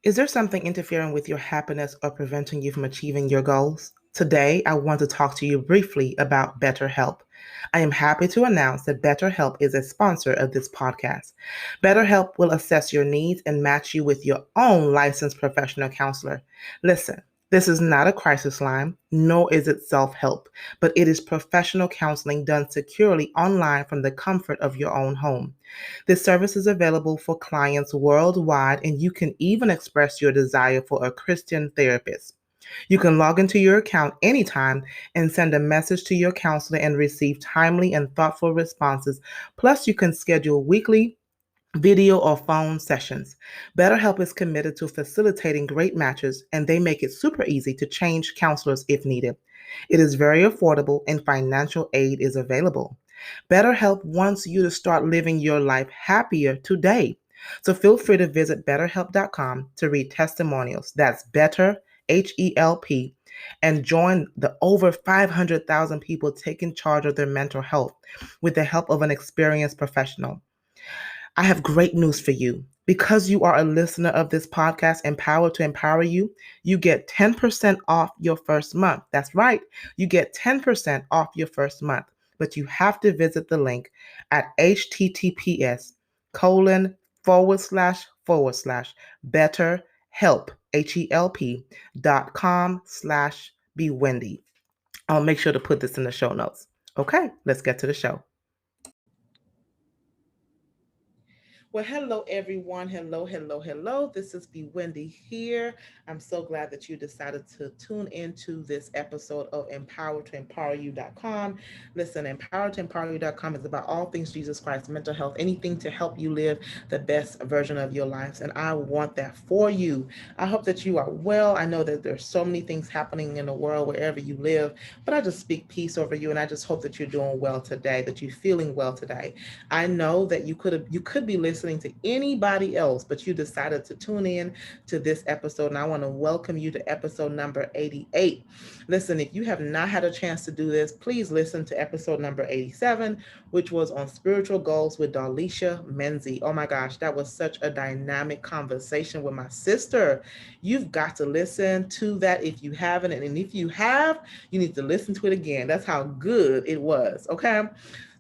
Is there something interfering with your happiness or preventing you from achieving your goals? Today, I want to talk to you briefly about BetterHelp. I am happy to announce that BetterHelp is a sponsor of this podcast. BetterHelp will assess your needs and match you with your own licensed professional counselor. Listen, this is not a crisis line, nor is it self help, but it is professional counseling done securely online from the comfort of your own home. This service is available for clients worldwide, and you can even express your desire for a Christian therapist. You can log into your account anytime and send a message to your counselor and receive timely and thoughtful responses. Plus, you can schedule weekly video or phone sessions. BetterHelp is committed to facilitating great matches, and they make it super easy to change counselors if needed. It is very affordable and financial aid is available. BetterHelp wants you to start living your life happier today. So feel free to visit betterhelp.com to read testimonials. That's better, Help, and join the over 500,000 people taking charge of their mental health with the help of an experienced professional. I have great news for you. Because you are a listener of this podcast, Empowered to Empower You, you get 10% off your first month. That's right. You get 10% off your first month, but you have to visit the link at https:// better help, HELP.com/Bewindi. I'll make sure to put this in the show notes. Okay, let's get to the show. Well, hello, everyone. Hello, hello, hello. This is Bewindi here. I'm so glad that you decided to tune into this episode of Empowered to EmpowerYou.com. Listen, Empowered to EmpowerYou.com is about all things Jesus Christ, mental health, anything to help you live the best version of your lives. And I want that for you. I hope that you are well. I know that there's so many things happening in the world wherever you live, but I just speak peace over you. And I just hope that you're doing well today, that you're feeling well today. I know that you could be listening to anybody else, but you decided to tune in to this episode, and I want to welcome you to episode number 88. Listen, if you have not had a chance to do this, please listen to episode number 87, which was on spiritual goals with Darlisha Menzie. Oh my gosh, that was such a dynamic conversation with my sister. You've got to listen to that if you haven't, and if you have, you need to listen to it again. That's how good it was. Okay.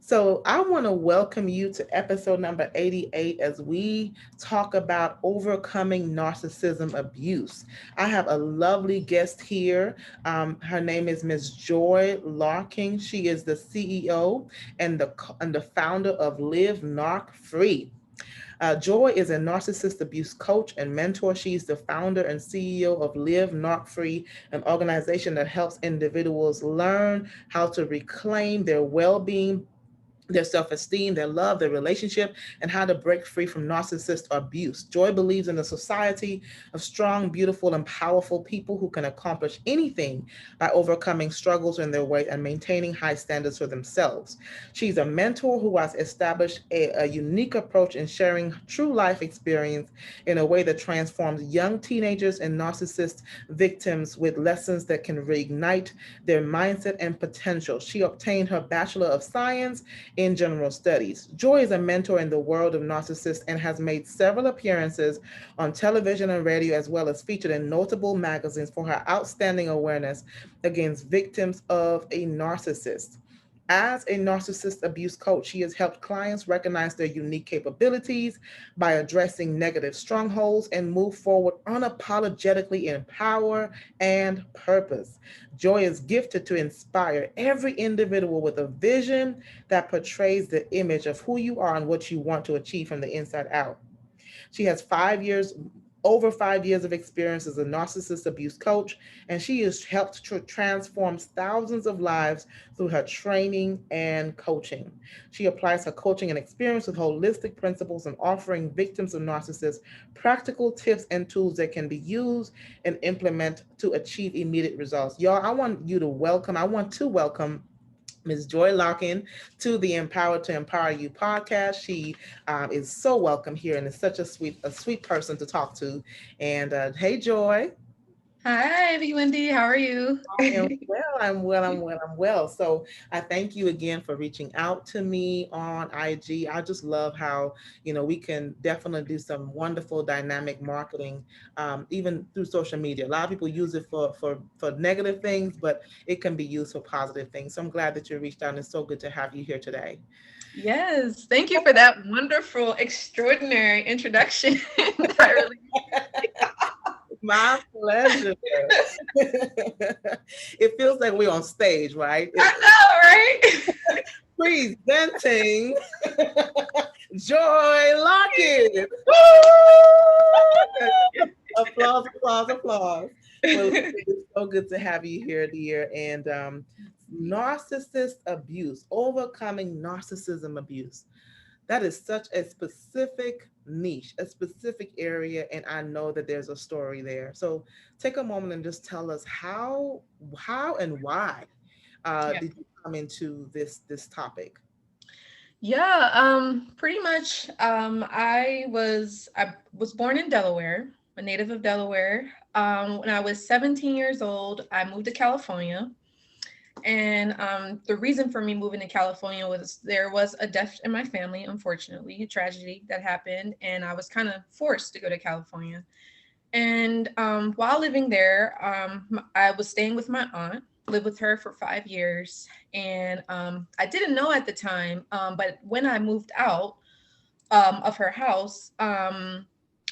So I want to welcome you to episode number 88 as we talk about overcoming narcissism abuse. I have a lovely guest here. Her name is Ms. Joy Larkin. She is the CEO and the founder of Live Narc Free. Joy is a narcissist abuse coach and mentor. She's the founder and CEO of Live Narc Free, an organization that helps individuals learn how to reclaim their well-being, their self-esteem, their love, their relationship, and how to break free from narcissist abuse. Joy believes in a society of strong, beautiful, and powerful people who can accomplish anything by overcoming struggles in their way and maintaining high standards for themselves. She's a mentor who has established a unique approach in sharing true life experience in a way that transforms young teenagers and narcissist victims with lessons that can reignite their mindset and potential. She obtained her Bachelor of Science in General Studies. Joy is a mentor in the world of narcissists and has made several appearances on television and radio, as well as featured in notable magazines for her outstanding awareness against victims of a narcissist. As a narcissist abuse coach, she has helped clients recognize their unique capabilities by addressing negative strongholds and move forward unapologetically in power and purpose. Joy is gifted to inspire every individual with a vision that portrays the image of who you are and what you want to achieve from the inside out. She has over 5 years of experience as a narcissist abuse coach, and she has helped to transform thousands of lives through her training and coaching. She applies her coaching and experience with holistic principles and offering victims of narcissists practical tips and tools that can be used and implement to achieve immediate results. Y'all, I want to welcome Ms. Joy Larkin to the Empowered to Empower You podcast. She is so welcome here and is such a sweet person to talk to. And hey, Joy. Hi, Bewindi. How are you? I am well. I'm well. So I thank you again for reaching out to me on IG. I just love how, we can definitely do some wonderful dynamic marketing, even through social media. A lot of people use it for negative things, but it can be used for positive things. So I'm glad that you reached out, and it's so good to have you here today. Yes, thank you for that wonderful, extraordinary introduction. I really, My pleasure. It feels like we're on stage, right? I know, right? Presenting Joy Larkin. Applause, applause, applause. Well, it's so good to have you here, dear. And narcissist abuse, overcoming narcissism abuse. That is such a specific niche, a specific area, and I know that there's a story there. So take a moment and just tell us how and why Yeah. did you come into this topic? Yeah, pretty much. I was born in Delaware, a native of Delaware. When I was 17 years old, I moved to California. And the reason for me moving to California was there was a death in my family, unfortunately, a tragedy that happened, and I was kind of forced to go to California. And while living there, I was staying with my aunt, lived with her for 5 years. And I didn't know at the time, but when I moved out of her house,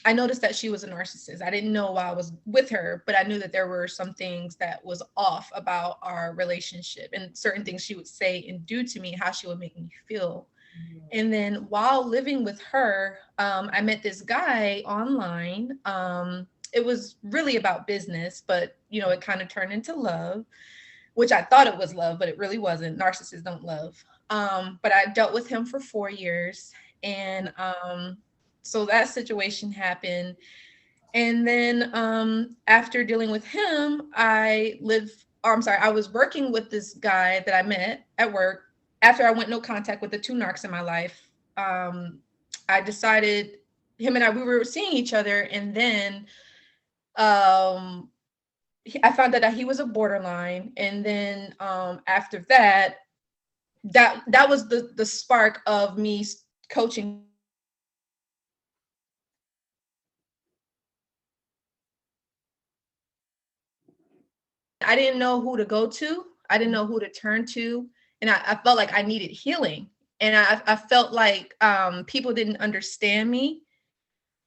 I noticed that she was a narcissist. I didn't know why I was with her, but I knew that there were some things that was off about our relationship and certain things she would say and do to me, how she would make me feel. And then while living with her, I met this guy online. It was really about business, but it kind of turned into love, which I thought it was love, but it really wasn't. Narcissists don't love. But I dealt with him for 4 years, and so that situation happened. And then after dealing with him, I was working with this guy that I met at work. After I went no contact with the two narcs in my life, I decided him and we were seeing each other, and then um, I found out that he was a borderline, and then after that, that was the spark of me coaching people with narcissistic abuse. I didn't know who to go to. I didn't know who to turn to. And I felt like I needed healing. And I felt like people didn't understand me.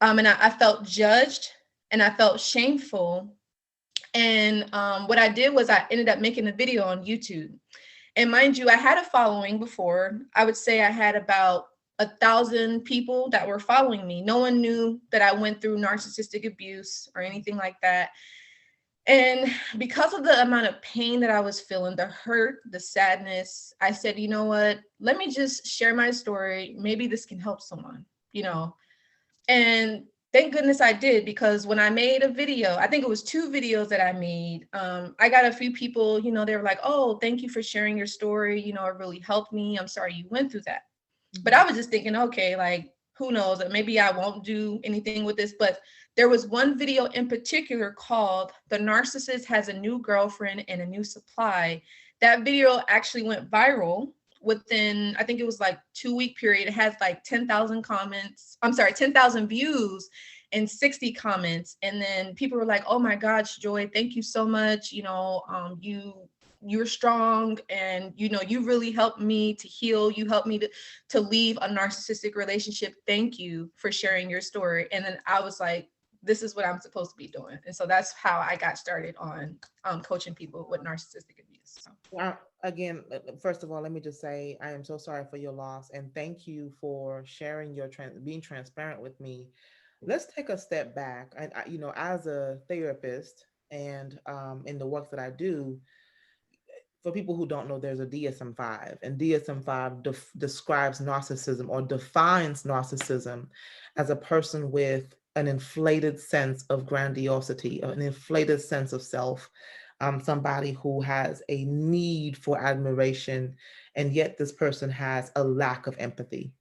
And I felt judged and I felt shameful. And what I did was I ended up making a video on YouTube. And mind you, I had a following before. I would say I had about 1,000 people that were following me. No one knew that I went through narcissistic abuse or anything like that. And because of the amount of pain that I was feeling, the hurt, the sadness, I said, you know what? Let me just share my story. Maybe this can help someone, you know? And thank goodness I did, because when I made a video, I think it was 2 videos that I made. I got a few people, they were like, oh, thank you for sharing your story. It really helped me. I'm sorry you went through that. But I was just thinking, okay, like, who knows? Maybe I won't do anything with this. But there was one video in particular called "The Narcissist Has a New Girlfriend and a New Supply." That video actually went viral within, I think it was like 2-week period. It has like 10,000 comments. I'm sorry, 10,000 views and 60 comments. And then people were like, oh my gosh, Joy, thank you so much. You're strong, and you really helped me to heal. You helped me to leave a narcissistic relationship. Thank you for sharing your story. And then I was like, this is what I'm supposed to be doing. And so that's how I got started on coaching people with narcissistic abuse. So, Well, again, first of all, let me just say I am so sorry for your loss, and thank you for sharing being transparent with me. Let's take a step back. As a therapist and in the work that I do, for people who don't know, there's a DSM-5, and DSM-5 describes narcissism, or defines narcissism, as a person with an inflated sense of grandiosity, an inflated sense of self, somebody who has a need for admiration, and yet this person has a lack of empathy.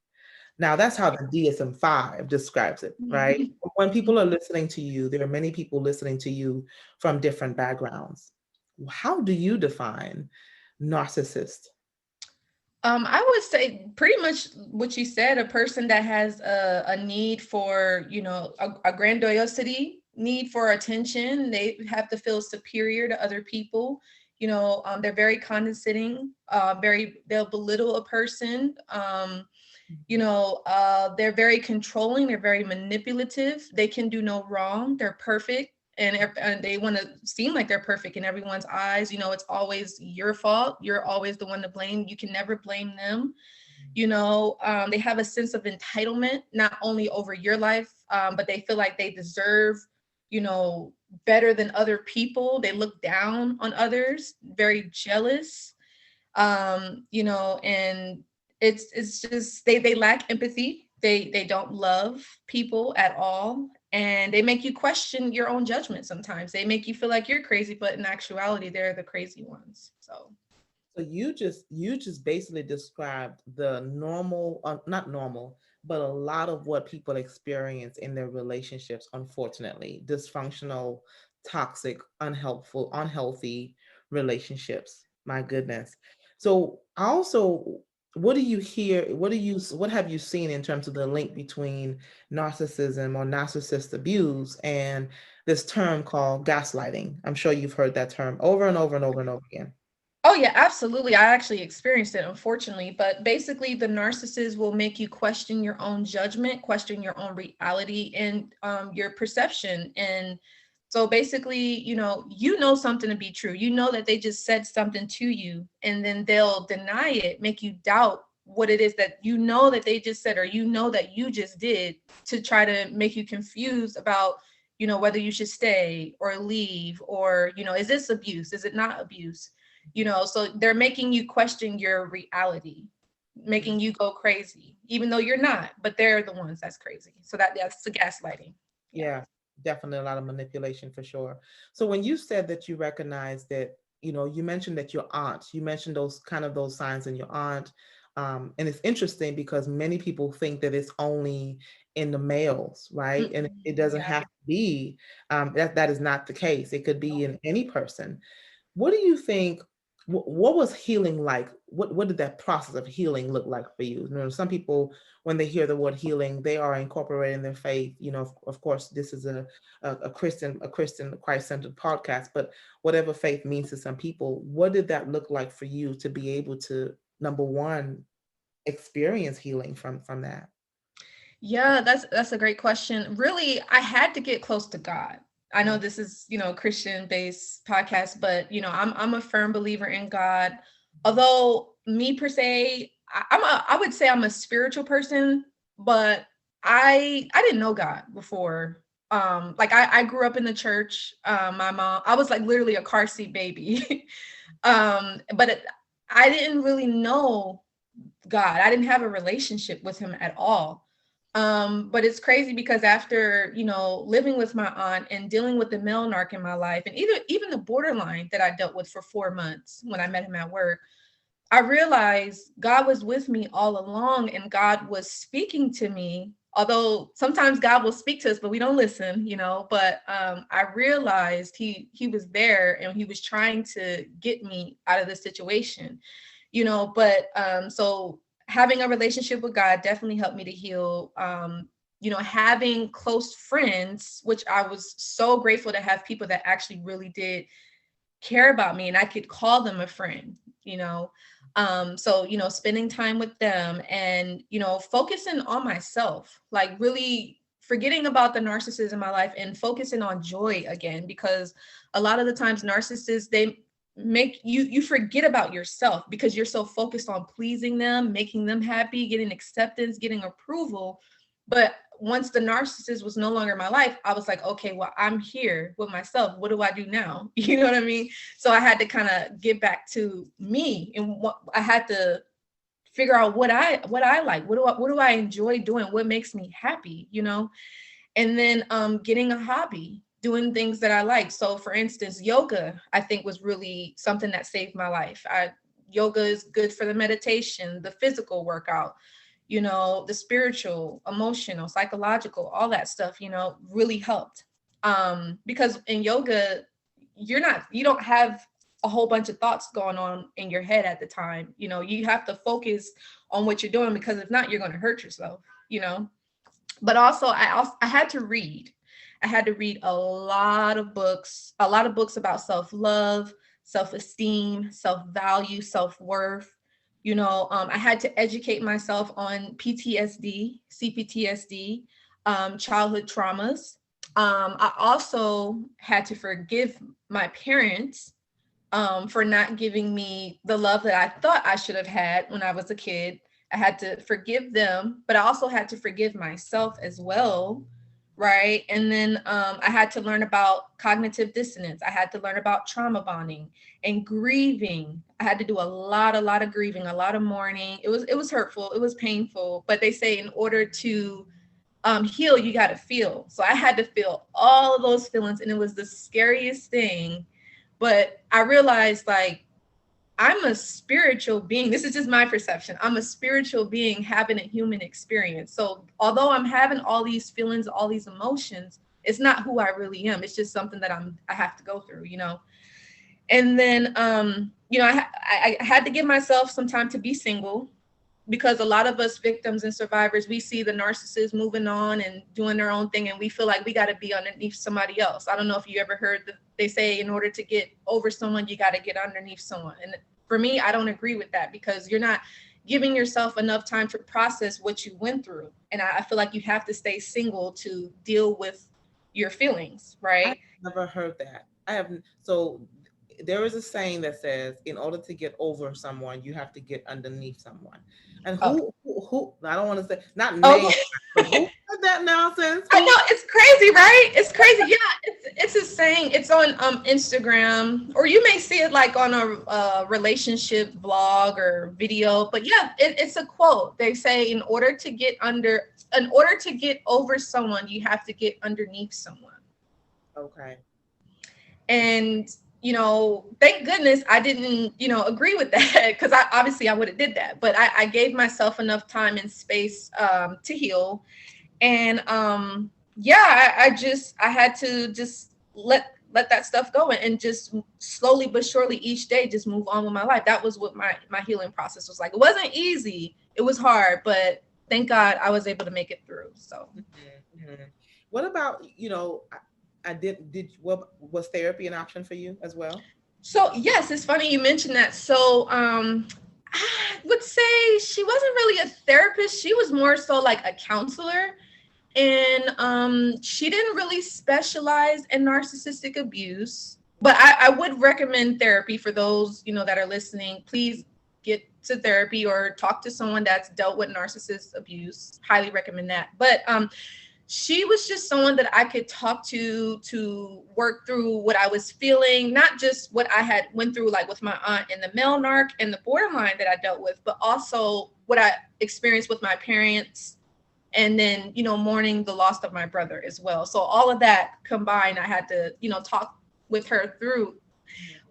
Now, that's how the DSM-5 describes it, right? Mhm. When people are listening to you, there are many people listening to you from different backgrounds. How do you define narcissist? I would say pretty much what you said, a person that has a need for, a grandiosity, need for attention. They have to feel superior to other people. They're very condescending, they'll belittle a person. They're very controlling, they're very manipulative, they can do no wrong, they're perfect. And they want to seem like they're perfect in everyone's eyes. It's always your fault, you're always the one to blame, you can never blame them. They have a sense of entitlement, not only over your life, but they feel like they deserve, you know better than other people. They look down on others, very jealous. And it's just they lack empathy. They don't love people at all, and they make you question your own judgment. Sometimes they make you feel like you're crazy, but in actuality they're the crazy ones. So So you just basically described the normal, not normal, but a lot of what people experience in their relationships, unfortunately, dysfunctional, toxic, unhelpful, unhealthy relationships. My goodness. So also, what do you hear? What have you seen in terms of the link between narcissism or narcissist abuse and this term called gaslighting? I'm sure you've heard that term over and over and over and over again. oh yeah, absolutely. I actually experienced it, unfortunately. But basically, the narcissist will make you question your own judgment, question your own reality, and your perception. And so basically, something to be true. You know that they just said something to you, and then they'll deny it, make you doubt what it is that that they just said, or that you just did, to try to make you confused about whether you should stay or leave, or is this abuse, is it not abuse. So they're making you question your reality, making you go crazy, even though you're not, but they're the ones that's crazy. So that's the gaslighting. Yeah. Yeah, definitely a lot of manipulation for sure. So when you said that you recognize that, you mentioned that your aunt, you mentioned those signs in your aunt. And it's interesting because many people think that it's only in the males, right? And Mm-mm. it doesn't Yeah. have to be, that is not the case. It could be in any person. What do you think? What was healing like? What did that process of healing look like for you? Some people, when they hear the word healing, they are incorporating their faith. Of course, this is a Christian Christ-centered podcast, but whatever faith means to some people, what did that look like for you to be able to, number one, experience healing from that? Yeah, that's a great question. Really, I had to get close to God. I know Mm. this is, Christian based podcast, but I'm a firm believer in God. Although me per se, I would say I'm a spiritual person, but I didn't know God before. Like I grew up in the church. My mom, I was like literally a car seat baby. But I didn't really know God. I didn't have a relationship with him at all. But it's crazy because after, living with my aunt and dealing with the male narc in my life, and even the borderline that I dealt with for 4 months when I met him at work, I realized God was with me all along, and God was speaking to me. Although sometimes God will speak to us, but we don't listen, But I realized he was there, and he was trying to get me out of the situation, But so having a relationship with God definitely helped me to heal. Having close friends, which I was so grateful to have, people that actually really did care about me and I could call them a friend, so spending time with them, and focusing on myself, like really forgetting about the narcissist in my life and focusing on joy again, because a lot of the times narcissists, they make you forget about yourself because you're so focused on pleasing them, making them happy, getting acceptance, getting approval. But once the narcissist was no longer in my life, I was like, okay, well, I'm here with myself. What do I do now? You know what I mean? So I had to kind of get back to me, and what I had to figure out what I like. What do I enjoy doing? What makes me happy? And then getting a hobby, doing things that I like. So for instance, yoga, I think, was really something that saved my life. Yoga is good for the meditation, the physical workout. the spiritual, emotional, psychological, all that stuff, really helped. Because in yoga, you don't have a whole bunch of thoughts going on in your head at the time. You have to focus on what you're doing, because if not, you're going to hurt yourself, you know. But also I had to read. I had to read a lot of books about self-love, self-esteem, self-value, self-worth. I had to educate myself on PTSD, CPTSD, childhood traumas. I also had to forgive my parents, for not giving me the love that I thought I should have had when I was a kid. I had to forgive them, but I also had to forgive myself as well. Right. And then I had to learn about cognitive dissonance. I had to learn about trauma bonding and grieving. I had to do a lot of grieving, a lot of mourning. It was hurtful. It was painful. But they say in order to heal, you got to feel. So I had to feel all of those feelings. And it was the scariest thing. But I realized, like, I'm a spiritual being. This is just my perception. I'm a spiritual being having a human experience. So although I'm having all these feelings, all these emotions, it's not who I really am. It's just something that I have to go through. And then, I had to give myself some time to be single, because a lot of us victims and survivors, we see the narcissist moving on and doing their own thing, and we feel like we got to be underneath somebody else. I don't know if you ever heard that they say in order to get over someone, you got to get underneath someone. And for me, I don't agree with that, because you're not giving yourself enough time to process what you went through. And I feel like you have to stay single to deal with your feelings, I right? never heard that. I have so there is a saying that says, in order to get over someone, you have to get underneath someone. And Oh, who I don't want to say, not name, okay. but who said that nonsense? I Who? know, it's crazy, right? It's crazy. Yeah, it's a saying. It's on Instagram, or you may see it like on a relationship vlog or video. But yeah, it's a quote. They say in order to get over someone, you have to get underneath someone. Okay. And thank goodness I didn't agree with that, because I would have did that. But I gave myself enough time and space to heal. And yeah, I had to just let that stuff go, and just slowly but surely each day just move on with my life. That was what my healing process was like. It wasn't easy, it was hard, but thank God I was able to make it through. So Mhm, mhm. What about, I did what was therapy an option for you as well? yes, it's funny you mentioned that. So I would say she wasn't really a therapist, she was more so like a counselor. And she didn't really specialize in narcissistic abuse, but I would recommend therapy for those that are listening. Please get to therapy or talk to someone that's dealt with narcissist abuse. Highly recommend that. But she was just someone that I could talk to work through what I was feeling, not just what I had went through, like with my aunt and the male narc and the borderline that I dealt with, but also what I experienced with my parents, and then mourning the loss of my brother as well. So all of that combined, I had to talk with her through.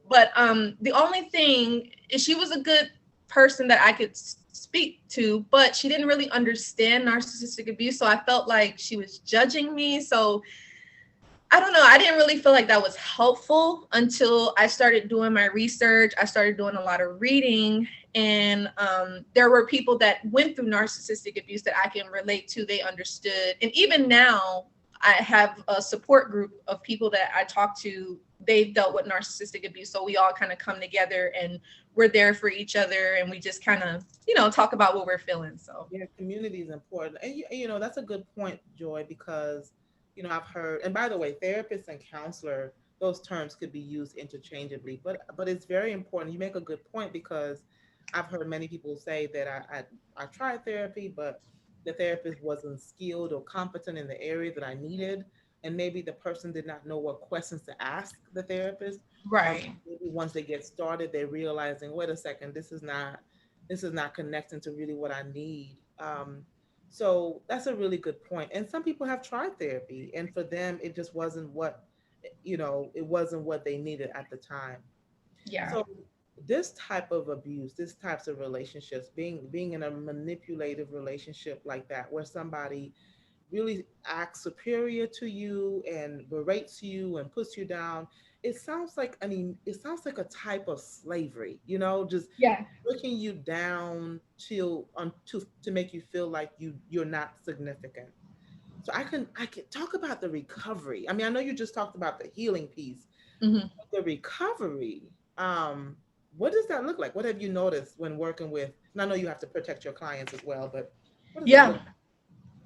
But the only thing is, she was a good person that I could speak to, but she didn't really understand narcissistic abuse, so I felt like she was judging me. So I don't know, I didn't really feel like that was helpful until I started doing my research. I started doing a lot of reading, and there were people that went through narcissistic abuse that I can relate to. They understood. And even now, I have a support group of people that I talk to. They've dealt with narcissistic abuse. So we all kind of come together, and we're there for each other, and we just kind of, talk about what we're feeling. So, Yeah, community is important. And that's a good point, Joy, because I've heard, and by the way, therapist and counselor, those terms could be used interchangeably, but it's very important. You make a good point, because I've heard many people say that I tried therapy, but the therapist wasn't skilled or competent in the area that I needed. And maybe the person did not know what questions to ask the therapist. right. Maybe once they get started, they're realizing, wait a second, this is not connecting to really what I need. So that's a really good point. And some people have tried therapy, and for them, it just wasn't what, it wasn't what they needed at the time. Yeah. So this type of abuse, this types of relationships, being in a manipulative relationship like that, where somebody really acts superior to you and berates you and puts you down, it sounds like, I mean, it sounds like a type of slavery, just Yeah. breaking you down to make you feel like you're not significant. So I can talk about the recovery. I mean, I know you just talked about the healing piece. Mhm. The recovery, um, what does that look like? What have you noticed when working with? And I know you have to protect your clients as well, but what does that Yeah. look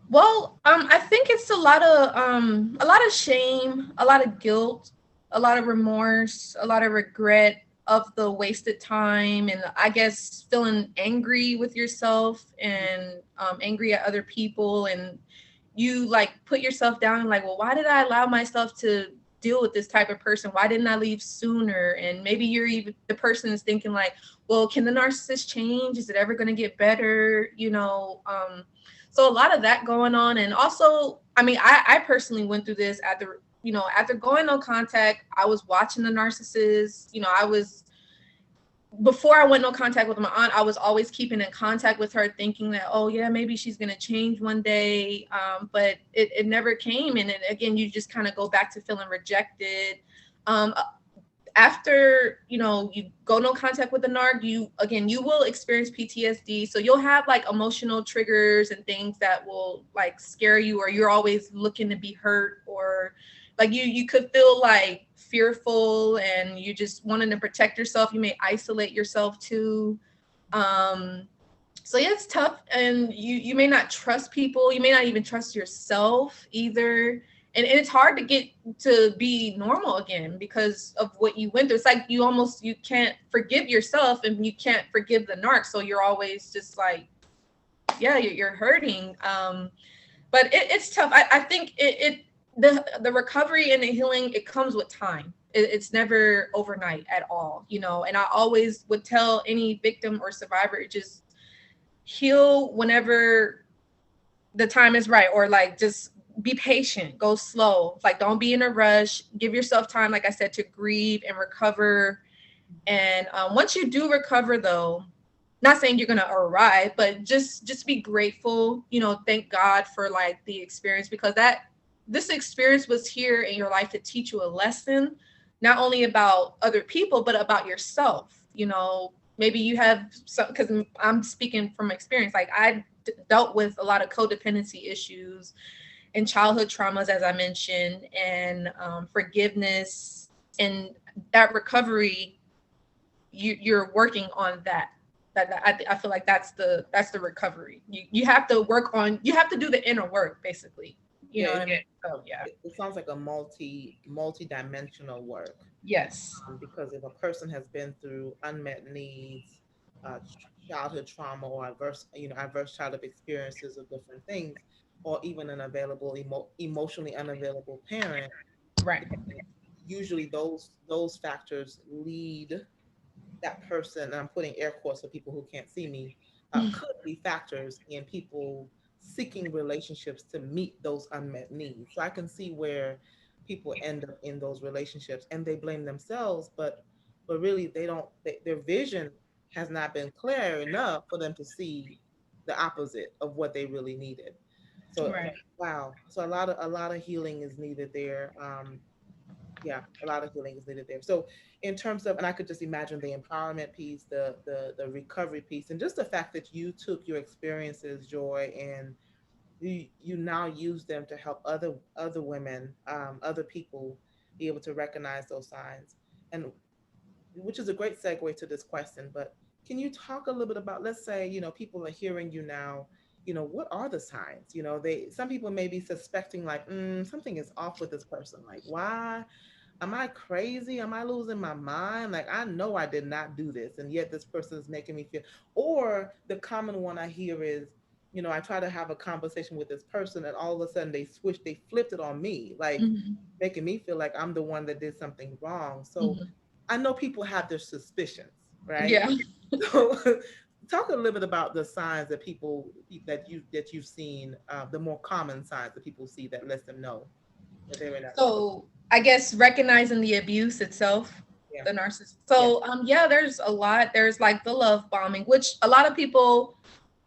Well, I think it's a lot of shame, a lot of guilt, a lot of remorse, a lot of regret of the wasted time, and I guess feeling angry with yourself like? and angry at other people, and you like put yourself down and like, well, why did I allow myself to deal with this type of person? Why didn't I leave sooner? And maybe you're even the person is thinking like, well, can the narcissist change? Is it ever going to get better? So a lot of that going on. And also, I mean, I personally went through this after going on contact. I was watching the narcissist. I was before I went no contact with my aunt, I was always keeping in contact with her, thinking that, oh yeah, maybe she's gonna change one day. But it never came. And then again, you just kind of go back to feeling rejected. Um, After you go no contact with the narc, you will experience PTSD. So you'll have like emotional triggers and things that will like scare you, or you're always looking to be hurt, or like you could feel like fearful and you just wanting to protect yourself. You may isolate yourself too. um so yeah, it's tough, and you may not trust people, you may not even trust yourself either. And it's hard to get to be normal again because of what you went through. It's like you can't forgive yourself and you can't forgive the narc, so you're always just like, yeah, you're hurting. But it's tough. I think the recovery and the healing, it comes with time. It's never overnight at all, and I always would tell any victim or survivor, just heal whenever the time is right, or like just be patient, go slow, like don't be in a rush, give yourself time, like I said, to grieve and recover. And once you do recover, though, not saying you're gonna arrive, but just be grateful, thank God for like the experience, because that this experience was here in your life to teach you a lesson, not only about other people but about yourself. Maybe you have some, because I'm speaking from experience, like I dealt with a lot of codependency issues and childhood traumas, as I mentioned, and forgiveness, and that recovery, you're working on that. I feel like that's the recovery. You have to work on, you have to do the inner work, basically. You Yeah, know what I mean? So yeah. it sounds like a multi-dimensional work, Yes. because if a person has been through unmet needs, childhood trauma, or adverse childhood experiences of different things, or even an emotionally unavailable parent, Right. usually those factors lead that person, and I'm putting air quotes for people who can't see me, could be factors in people seeking relationships to meet those unmet needs. So I can see where people end up in those relationships and they blame themselves, but really their vision has not been clear enough for them to see the opposite of what they really needed. So Right. wow, so a lot of healing is needed there. Yeah, a lot of healing is needed there. So in terms of, and I could just imagine the empowerment piece, the recovery piece, and just the fact that you took your experiences, Joy, and you now use them to help other women, other people be able to recognize those signs, and which is a great segue to this question. But can you talk a little bit about, let's say, people are hearing you now, what are the signs? Some people may be suspecting like, something is off with this person. Like, why? Am I crazy? Am I losing my mind? Like, I know I did not do this, and yet this person is making me feel. Or the common one I hear is, I try to have a conversation with this person, and all of a sudden they flipped it on me, like Hmm. making me feel like I'm the one that did something wrong. So Hmm. I know people have their suspicions, right? Yeah. So talk a little bit about the signs that you've seen, the more common signs that people see that lets them know that they're in that type of. So I guess recognizing the abuse itself. the narcissist. So yeah, there's a lot. There's like the love bombing, which a lot of people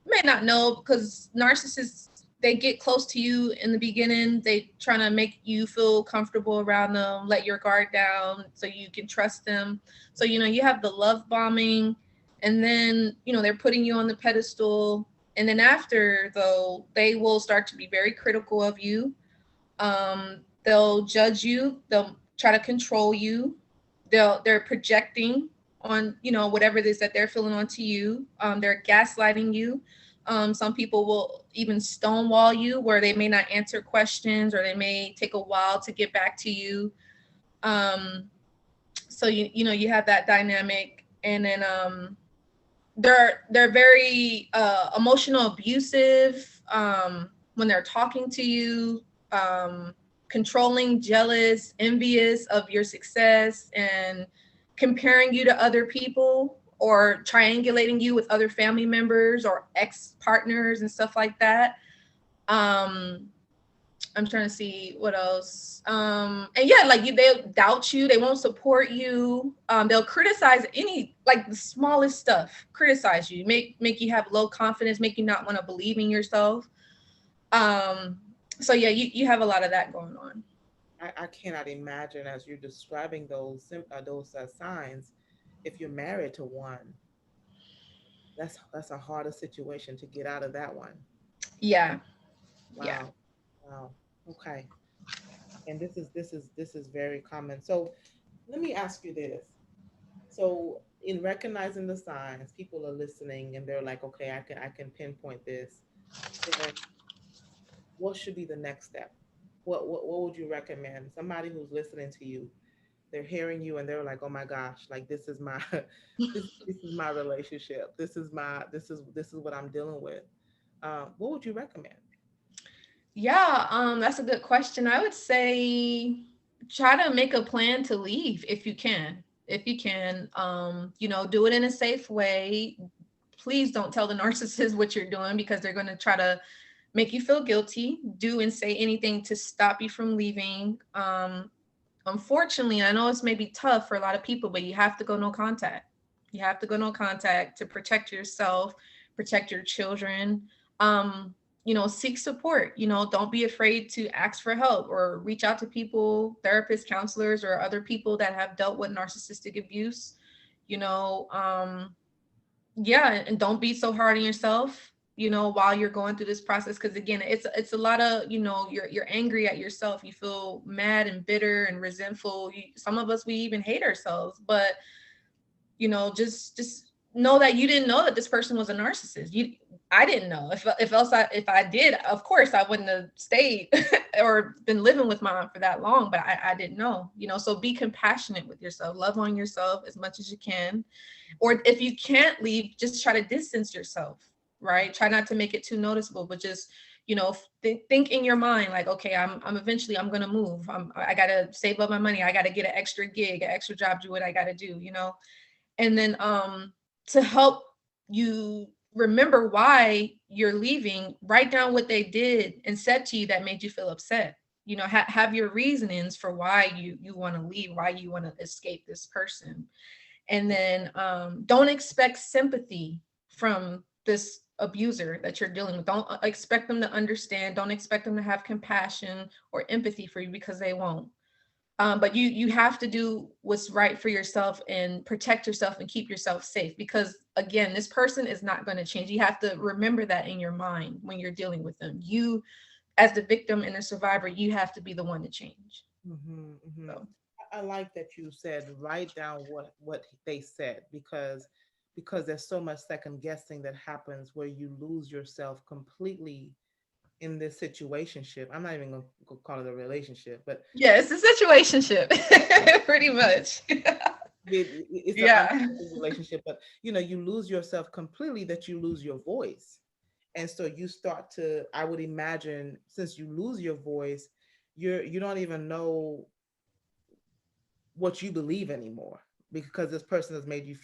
may not know because narcissists, they get close to you in the beginning. They trying to make you feel comfortable around them, let your guard down so you can trust them. So you have the love bombing, and then they're putting you on the pedestal. And then after, though, they will start to be very critical of you. They'll judge you. They'll try to control you. They're projecting on whatever it is that they're feeling onto you. They're gaslighting you. Some people will even stonewall you, where they may not answer questions, or they may take a while to get back to you. So you have that dynamic. And then they're very emotional abusive when they're talking to you, controlling, jealous, envious of your success, and comparing you to other people, or triangulating you with other family members or ex-partners and stuff like that. I'm trying to see what else. And yeah, like they'll doubt you. They won't support you. They'll criticize any, like the smallest stuff, criticize you, make you have low confidence, make you not want to believe in yourself. So yeah, you have a lot of that going on. I cannot imagine as you're describing those signs. If you're married to one, that's a harder situation to get out of that one. Yeah. Yeah. Wow, wow, okay. And this is very common. So let me ask you this. So in recognizing the signs, people are listening and they're like, okay, I can pinpoint this. Then what should be the next step? What would you recommend? Somebody who's listening to you, they're hearing you and they're like, oh my gosh, like this is my this is my relationship. This is what I'm dealing with. What would you recommend? Yeah, that's a good question. I would say try to make a plan to leave if you can. If you can, do it in a safe way. Please don't tell the narcissist what you're doing, because they're going to try to make you feel guilty, do and say anything to stop you from leaving. Unfortunately, I know it's maybe tough for a lot of people, but you have to go no contact. You have to go no contact to protect yourself, protect your children. Seek support. Don't be afraid to ask for help or reach out to people, therapists, counselors, or other people that have dealt with narcissistic abuse. You know, yeah, and don't be so hard on yourself, while you're going through this process, because again, it's a lot of, you're angry at yourself, you feel mad and bitter and resentful. Some of us, we even hate ourselves. But just know that you didn't know that this person was a narcissist. I didn't know. If I did, of course I wouldn't have stayed or been living with mom for that long, but I didn't know. So be compassionate with yourself, love on yourself as much as you can. Or if you can't leave, just try to distance yourself, right? Try not to make it too noticeable, but just think in your mind, like, okay, I'm eventually I'm gonna move. I gotta save up my money. I gotta get an extra gig, an extra job, do what I gotta do. And then to help you remember why you're leaving, write down what they did and said to you that made you feel upset. Have your reasonings for why you want to leave, why you want to escape this person. And then don't expect sympathy from this abuser that you're dealing with. Don't expect them to understand. Don't expect them to have compassion or empathy for you, because they won't. But you have to do what's right for yourself and protect yourself and keep yourself safe, because again, this person is not going to change. You have to remember that in your mind when you're dealing with them. You, as the victim and the survivor, you have to be the one to change. Hmm, hmm. So I like that you said write down what they said, because there's so much second guessing that happens where you lose yourself completely in this situationship. I'm not even gonna call it a relationship, but yeah, it's a situationship. Pretty much. it's an Yeah. unhealthy relationship. But you lose yourself completely, that you lose your voice. And so you start to, I would imagine, since you lose your voice, you don't even know what you believe anymore, because this person has made you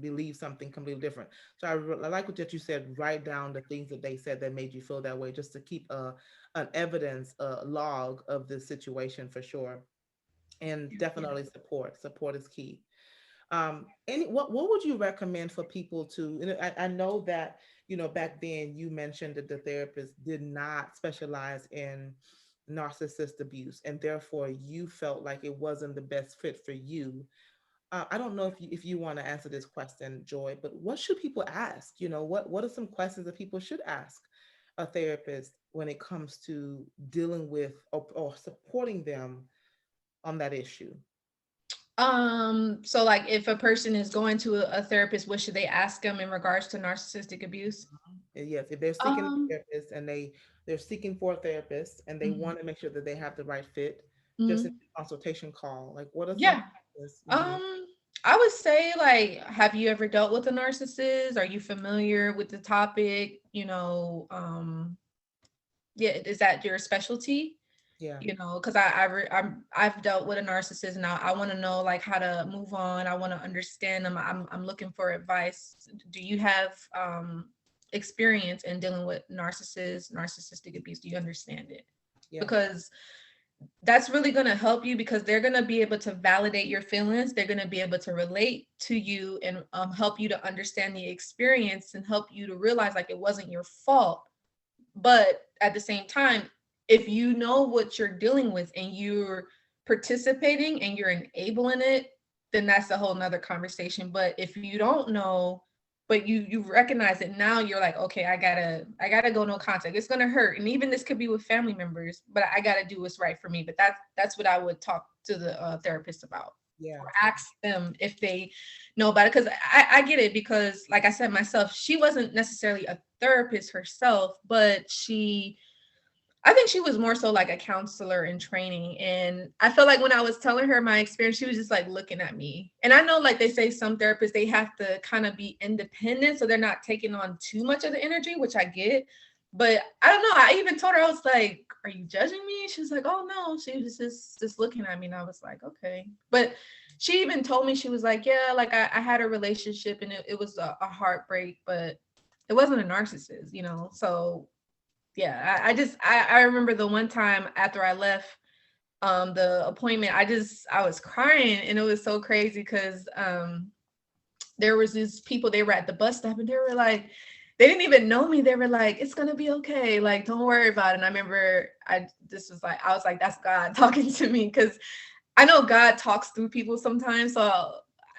believe something completely different. So I like what that you said, write down the things that they said that made you feel that way, just to keep an evidence, a log of this situation for sure. And definitely support is key. What would you recommend for people to, I know that, back then you mentioned that the therapist did not specialize in narcissist abuse, and therefore you felt like it wasn't the best fit for you. I don't know if you want to answer this question, Joy, but what should people ask? What are some questions that people should ask a therapist when it comes to dealing with or supporting them on that issue? So like if a person is going to a therapist, what should they ask them in regards to narcissistic abuse? Yes, if they're seeking a Um, therapist and they're seeking for a therapist and they mhm, want to make sure that they have the right fit, just in mhm. a consultation call, like what are some Yeah. questions? Um, I would say like, have you ever dealt with a narcissist? Are you familiar with the topic? Yeah, is that your specialty? Yeah, Because I've dealt with a narcissist and I want to know like how to move on. I want to understand them. I'm looking for advice. Do you have experience in dealing with narcissistic abuse? Do you understand it? yeah, Because that's really going to help you because they're going to be able to validate your feelings. They're going to be able to relate to you and help you to understand the experience and help you to realize like it wasn't your fault. But at the same time, if you know what you're dealing with and you're participating and you're enabling it, then that's a whole nother conversation. But if you don't know, but you recognize it now, you're like, okay, I gotta go no contact. It's gonna hurt. And even this could be with family members, but I gotta do what's right for me. But that's what I would talk to the therapist about yeah, or ask them if they know about it. Because I get it because like I said myself, she wasn't necessarily a therapist herself, but I think she was more so like a counselor in training. And I felt like when I was telling her my experience, she was just like looking at me. And I know, like they say, some therapists, they have to kind of be independent. So they're not taking on too much of the energy, which I get. But I don't know. I even told her, I was like, are you judging me? She was like, oh, no. She was just looking at me. And I was like, okay. But she even told me, she was like, yeah, like I had a relationship and it was a heartbreak, but it wasn't a narcissist. So yeah, I remember the one time after I left the appointment, I was crying and it was so crazy because there was these people, they were at the bus stop and they were like, they didn't even know me. They were like, it's gonna be okay, like don't worry about it. And I remember I was like, that's God talking to me, because I know God talks through people sometimes. So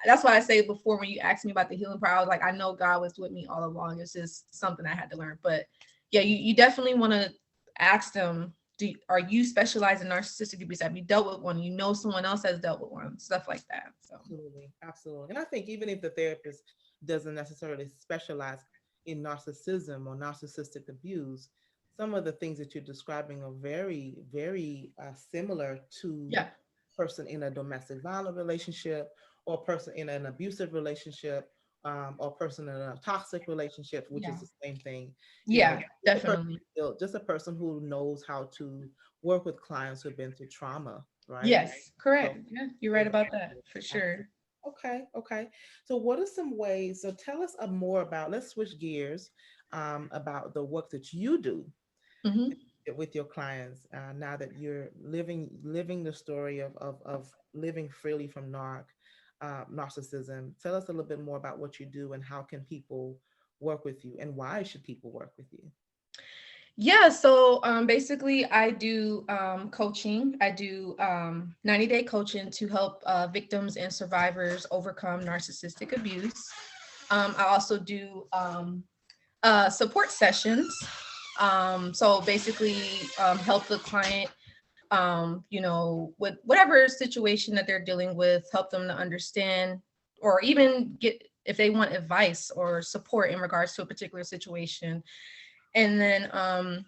that's why I say before, when you asked me about the healing part, I was like, I know God was with me all along. It's just something I had to learn. But yeah, you definitely want to ask them, are you specialized in narcissistic abuse? Have you dealt with one? You know someone else has dealt with one, stuff like that. So absolutely, absolutely. And I think even if the therapist doesn't necessarily specialize in narcissism or narcissistic abuse, some of the things that you're describing are very, very similar to yeah, person in a domestic violent relationship or a person in an abusive relationship, or a person in a toxic relationship, which yeah, is the same thing. yeah, Just a person, definitely. just a person who knows how to work with clients who've been through trauma, right? Yes, So correct. Yeah, you're right about that exactly, for absolutely. sure. Okay, okay. So what are some ways? So tell us more about, let's switch gears, about the work that you do Hmm. with your clients, now that you're living the story of living freely from narcissism. Tell us a little bit more about what you do and how can people work with you and why should people work with you? Yeah, so basically, I do coaching. I do 90-day coaching to help victims and survivors overcome narcissistic abuse. I also do support sessions. So basically, help the client, with whatever situation that they're dealing with, help them to understand, or even get if they want advice or support in regards to a particular situation. And then I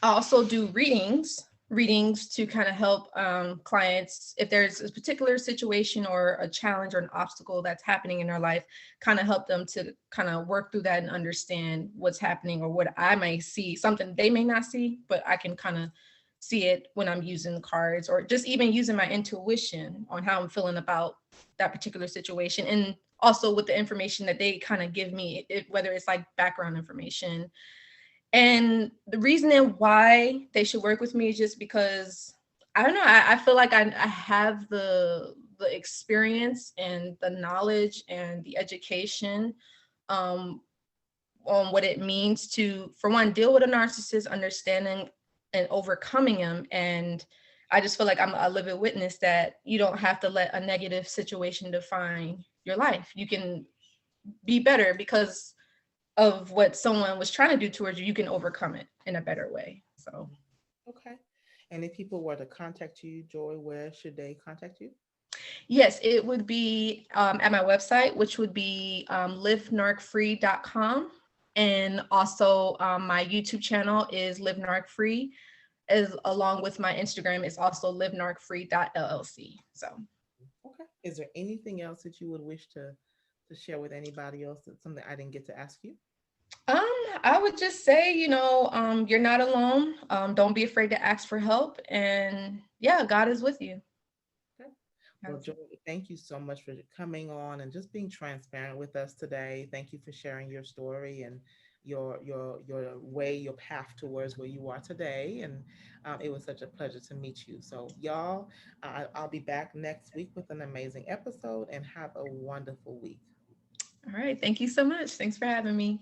also do readings to kind of help clients if there's a particular situation or a challenge or an obstacle that's happening in their life, kind of help them to kind of work through that and understand what's happening or what I might see, something they may not see, but I can kind of see it when I'm using the cards or just even using my intuition on how I'm feeling about that particular situation. And also with the information that they kind of give me, whether it's like background information. And the reason why they should work with me is just because I don't know. I feel like I have the the experience and the knowledge and the education um, on what it means to, for one, deal with a narcissist, understanding and overcoming him. And I just feel like I'm a living witness that you don't have to let a negative situation define your life. You can be better because of what someone was trying to do towards you. You can overcome it in a better way. So Okay. And if people were to contact you, Joy, where should they contact you? yes, it would be at my website, which would be livenarcfree.com. And also my YouTube channel is Live Narc Free, as along with my Instagram is also livenarcfree.llc. So Okay. Is there anything else that you would wish to share with anybody else? That's something I didn't get to ask you. um, I would just say, you're not alone. Don't be afraid to ask for help. And yeah, God is with you. Okay. Well, Joy, thank you so much for coming on and just being transparent with us today. Thank you for sharing your story and your way, your path towards where you are today. And it was such a pleasure to meet you. So, y'all, I'll be back next week with an amazing episode. And have a wonderful week. All right. Thank you so much. Thanks for having me.